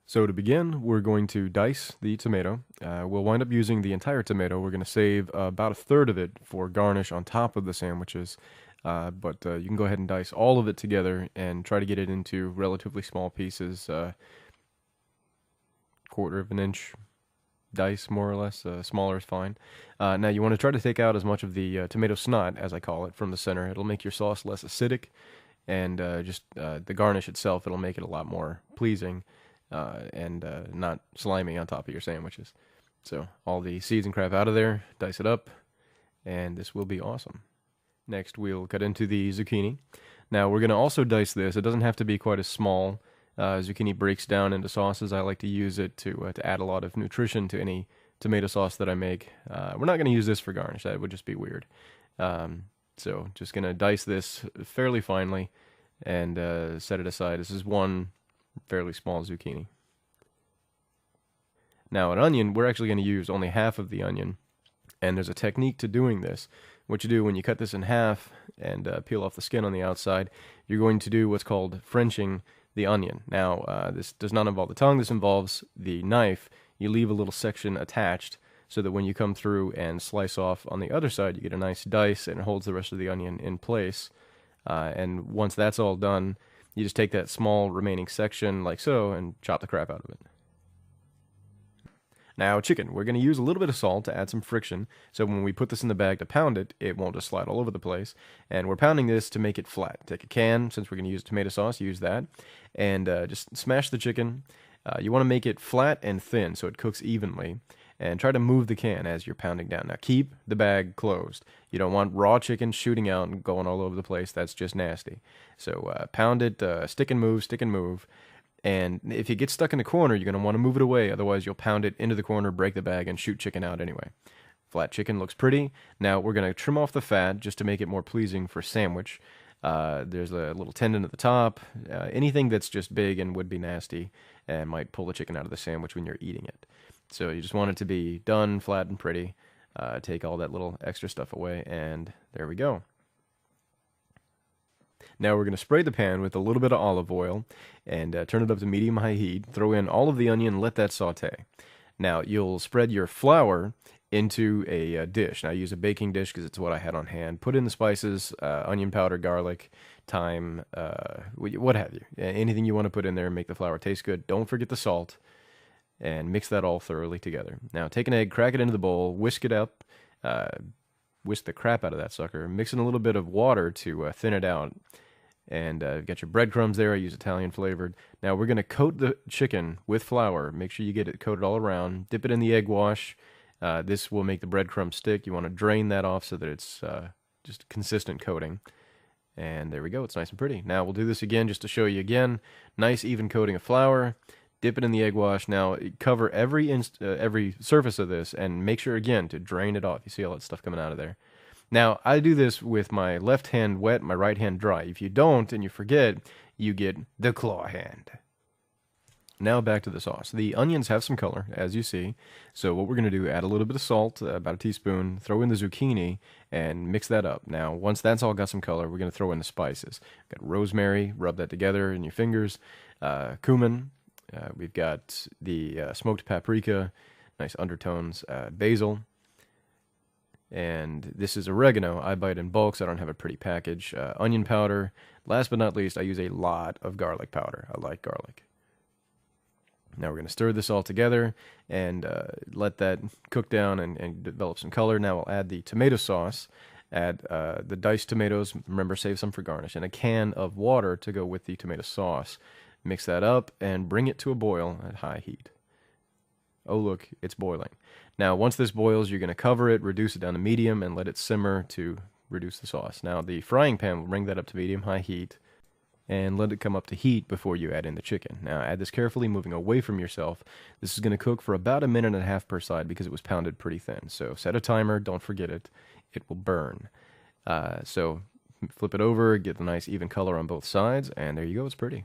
So to begin, we're going to dice the tomato. We'll wind up using the entire tomato. We're going to save about a third of it for garnish on top of the sandwiches. But you can go ahead and dice all of it together and try to get it into relatively small pieces. Quarter of an inch dice, more or less. Smaller is fine. Now you want to try to take out as much of the tomato snot, as I call it, from the center. It'll make your sauce less acidic, and just the garnish itself, it'll make it a lot more pleasing. And not slimy on top of your sandwiches. So all the seeds and crap out of there, dice it up, and this will be awesome. Next, we'll cut into the zucchini. Now, we're going to also dice this. It doesn't have to be quite as small. Zucchini breaks down into sauces. I like to use it to add a lot of nutrition to any tomato sauce that I make. We're not going to use this for garnish. That would just be weird. So just going to dice this fairly finely and set it aside. This is one fairly small zucchini. Now an onion, we're actually going to use only half of the onion, and there's a technique to doing this. What you do when you cut this in half and peel off the skin on the outside, you're going to do what's called Frenching the onion. Now this does not involve the tongue, this involves the knife. You leave a little section attached so that when you come through and slice off on the other side, you get a nice dice and it holds the rest of the onion in place. And once that's all done, you just take that small remaining section like so and chop the crap out of it. Now chicken, we're going to use a little bit of salt to add some friction, so when we put this in the bag to pound it, it won't just slide all over the place. And we're pounding this to make it flat. Take a can, since we're going to use tomato sauce, use that, and just smash the chicken. You want to make it flat and thin so it cooks evenly, and try to move the can as you're pounding down. Now keep the bag closed. You don't want raw chicken shooting out and going all over the place. That's just nasty. So pound it, stick and move. And if it gets stuck in the corner, you're going to want to move it away. Otherwise, you'll pound it into the corner, break the bag, and shoot chicken out anyway. Flat chicken looks pretty. Now we're going to trim off the fat just to make it more pleasing for sandwich. There's a little tendon at the top. Anything that's just big and would be nasty and might pull the chicken out of the sandwich when you're eating it. So you just want it to be done, flat and pretty. Take all that little extra stuff away, and there we go. Now we're going to spray the pan with a little bit of olive oil and turn it up to medium-high heat. Throw in all of the onion, let that saute. Now you'll spread your flour into a dish. Now I use a baking dish because it's what I had on hand. Put in the spices, onion powder, garlic, thyme, what have you. Anything you want to put in there and make the flour taste good. Don't forget the salt. And mix that all thoroughly together. Now take an egg, crack it into the bowl, whisk it up, whisk the crap out of that sucker, mix in a little bit of water to thin it out, and got your breadcrumbs there. I use Italian flavored. Now we're going to coat the chicken with flour. Make sure you get it coated all around. Dip it in the egg wash. This will make the breadcrumbs stick. You want to drain that off so that it's just consistent coating. And there we go. It's nice and pretty. Now we'll do this again just to show you again. Nice even coating of flour. Dip it in the egg wash. Now cover every surface of this and make sure again to drain it off. You see all that stuff coming out of there. Now I do this with my left hand wet, my right hand dry. If you don't and you forget, you get the claw hand. Now back to the sauce. The onions have some color, as you see. So what we're going to do, add a little bit of salt, about a teaspoon, throw in the zucchini, and mix that up. Now, once that's all got some color, we're going to throw in the spices. We've got rosemary, rub that together in your fingers, cumin. We've got the smoked paprika, nice undertones, basil. And this is oregano. I buy it in bulk, so I don't have a pretty package. Onion powder. Last but not least, I use a lot of garlic powder. I like garlic. Now we're going to stir this all together and let that cook down and develop some color. Now we'll add the tomato sauce, add the diced tomatoes, remember save some for garnish, and a can of water to go with the tomato sauce. Mix that up and bring it to a boil at high heat. Oh look, it's boiling. Now once this boils, you're going to cover it, reduce it down to medium, and let it simmer to reduce the sauce. Now the frying pan will bring that up to medium-high heat and let it come up to heat before you add in the chicken. Now add this carefully, moving away from yourself. This is going to cook for about 1.5 minutes per side because it was pounded pretty thin. So set a timer, don't forget it. It will burn. So flip it over, get the nice even color on both sides, and there you go, it's pretty.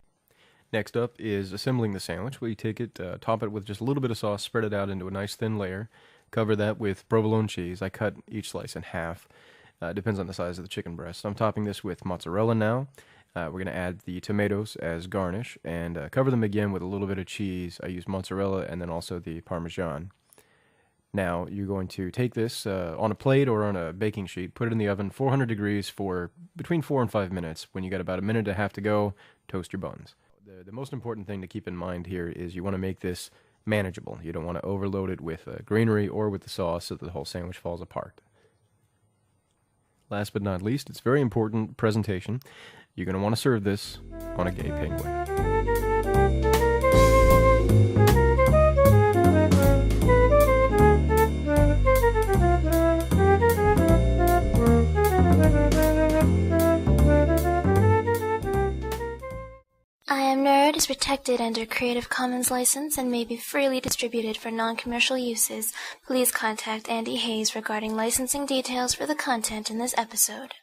Next up is assembling the sandwich. Well, you take it, top it with just a little bit of sauce, spread it out into a nice thin layer, cover that with provolone cheese. I cut each slice in half. Depends on the size of the chicken breast. So I'm topping this with mozzarella now. We're going to add the tomatoes as garnish and cover them again with a little bit of cheese. I use mozzarella and then also the Parmesan. Now you're going to take this on a plate or on a baking sheet, put it in the oven 400 degrees for between 4 and 5 minutes. When you got about 1.5 minutes to go, toast your buns. The most important thing to keep in mind here is you want to make this manageable. You don't want to overload it with greenery or with the sauce so that the whole sandwich falls apart. Last but not least, it's very important presentation. You're going to want to serve this on a gay penguin. I Am Nerd is protected under Creative Commons license and may be freely distributed for non-commercial uses. Please contact Andy Hayes regarding licensing details for the content in this episode.